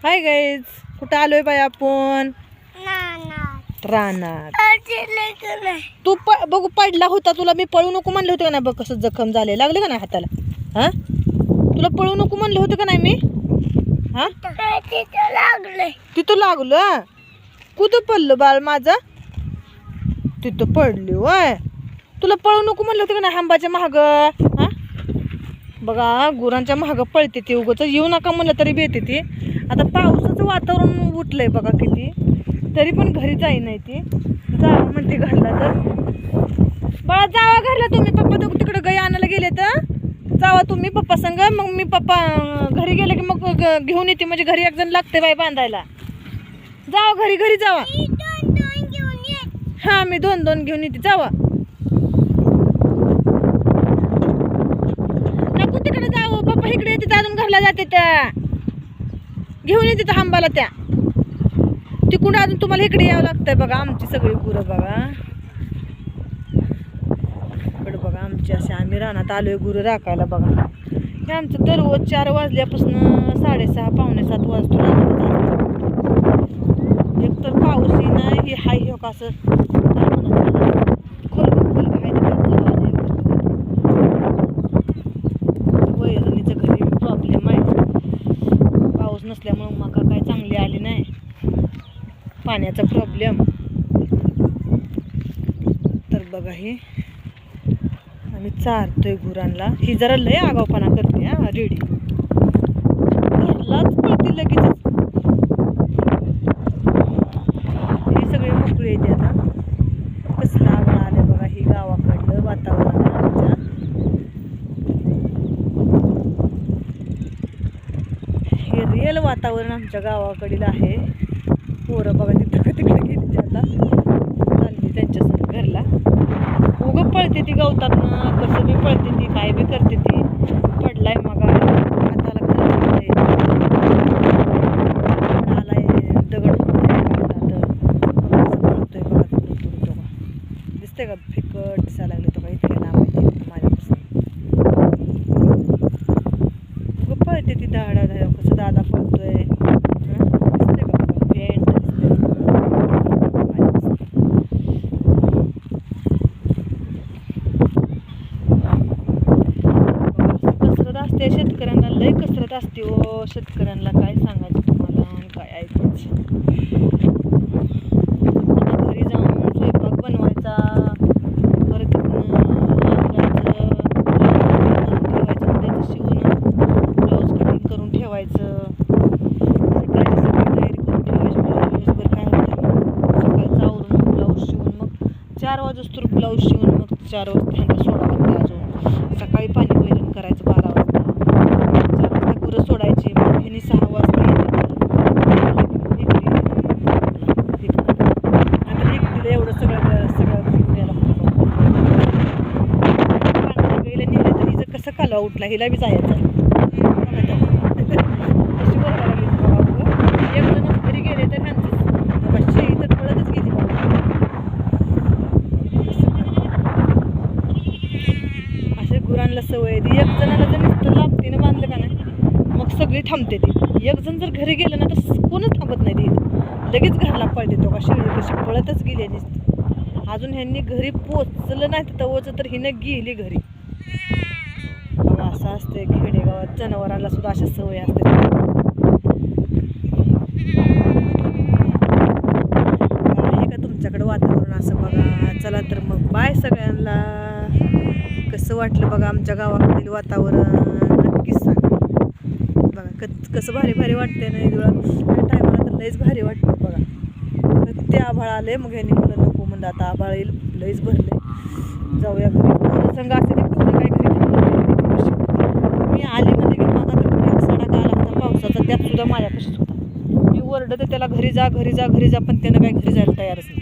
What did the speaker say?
Hi guys, कुठं आलोय बाई आपण? रानात. तू बघू पडला होता, तुला मी पळू नको म्हणले होते का नाही? बघ कसं जखम झाले, लागले का नाही हाताला? हा, तुला पळू नको म्हणले होते का नाही मी? हा, तिथं लागलं. कुठं पडलं बाळ माझा? तिथं पडली वय. तुला पळू नको म्हणले होते का नाही आंबाच्या महाग? हा बघा, गुरांच्या महाग पळते ती. उगाच येऊ नका म्हणलं तरी भेटते ती. आता पावसाचं वातावरण उठलंय बघा किती, तरी पण घरी जाई नाही ती. जावं म्हणते घरला. तर बाळा जावा घरला तुम्ही. पप्पा तर तिकडे गाई आणायला गेले तर जावा तुम्ही पप्पा संग. मग मी पप्पा घरी गेले की मग घेऊन येते. म्हणजे घरी एक जण लागते बाई बांधायला. जावा घरी, घरी जावा. हा, मी 2-2 घेऊन येते. जावा. नको तिकडे जाऊ, पप्पा इकडे येते. अजून घरला जाते त्या घेऊन येते त्या आंबाला. त्या तिकडून अजून तुम्हाला इकडे यावं लागतंय. बघा आमची सगळी गुरं बघा इकडे बघा आमची. असे आम्ही रानात आलोय गुरं राखायला. बघा हे आमचं दररोज 4 वाजल्यापासून 6:30-7 वाजतो. एक तर पाऊस नाही, हे हाय हे का असं वैरणीचं घरी प्रॉब्लेम आहे. पाऊस नसल्यामुळे मका काय चांगली आली नाही. पाण्याचा प्रॉब्लेम. तर बघा हे आम्ही चारतोय गुरांना. ही जरा लय आगावपणा करते. हा रेडी घरलाच पळते लगेच. हे सगळे मोकळे येते. आता कसलं आभाळ आले बघा. ही गावाकडलं वातावरण आहे आमच्या. हे रिअल वातावरण आमच्या गावाकडील आहे. पोरं बघा तिथं तिकडे गेली. आता चालली त्यांच्या संग घरला. उगं पळते ती गवतात ना, कसं बी पळते ती, काय बी करते ती. पडलाय मग हाताला खरं आलाय दगड पळतोय बघा. तो दिसते का? फिकट दिसायला लागले. तो का इतके लांब माझ्यापासून. उगं पळते ती धाडा धाडा. कसं दादा पळतोय. दिसते का? पेंट कसरत असते शेतकऱ्यांना. लय कसरत असते ओ शेतकऱ्यांना. काय सांगायचं तुम्हाला आणि काय ऐकायचं. आता घरी जाऊन स्वयंपाक बनवायचा, परत त्याचं शिवून ब्लाऊज कटिंग करून ठेवायचं. सकाळची सगळी तयारी करून ठेवायची. म्हणजे दिवसभर काय होतं, सकाळचं आवरून ब्लाऊज शिवून मग 4 वाजता ब्लाऊज शिवून मग 4 वाजता ह्यांना सोडावं लागतं. अजून सकाळी पाणी वैरण करायचं 12 वाजता. 4 वाजता गुरं सोडायची. मग ह्यांनी 6 वाजता येतात. आता एकटीला एवढं सगळं द्यायला होतं. गाईला नेलं तर हिचं कसं कालवा उठला. हिला बी जायचं. एक जण घरी गेले तर ह्यांचंच शेळी तर पळतच गेली. असे गुरांना सवय ती. एक जणाला जर नुसतं लापतीनं बांधलं का नाही मग सगळी थांबते ती. एक जण जर घरी गेलं ना तर कोणच थांबत नाही. ती लगेच घरला पळते. तो का शेळी कशी पळतच गेली नुसती. अजून ह्यांनी घरी पोचलं नाही तवचं तर हिनं गेली घरी. बघा असं असते खेडेगावात. जनावरांना सुद्धा अशा सवय असते. आहे का तुमच्याकडे वातावरण असं? बघा चला तर मग बाय सगळ्यांना. कसं वाटलं बघा आमच्या गावाकडील वातावरण नक्कीच सांगा. बघा कसं भारी भारी वाटतंय ना. त्या टायमाला तर लईच भारी वाटतं बघा. ते आभाळ आले मग ह्यांनी मुलं नको म्हणलं आता आभाळ येईल, लईच भरले. जाऊया घरी. पोरं संघ असते ते पोरं काय घरी मी आली म्हणजे की मग आता सडा आला होता पावसाचा, त्यात सुद्धा माझ्यापाशीच होता. मी ओरडते त्याला घरी जा घरी जा घरी जा, पण त्यानं काही घरी जायला तयारच नाही.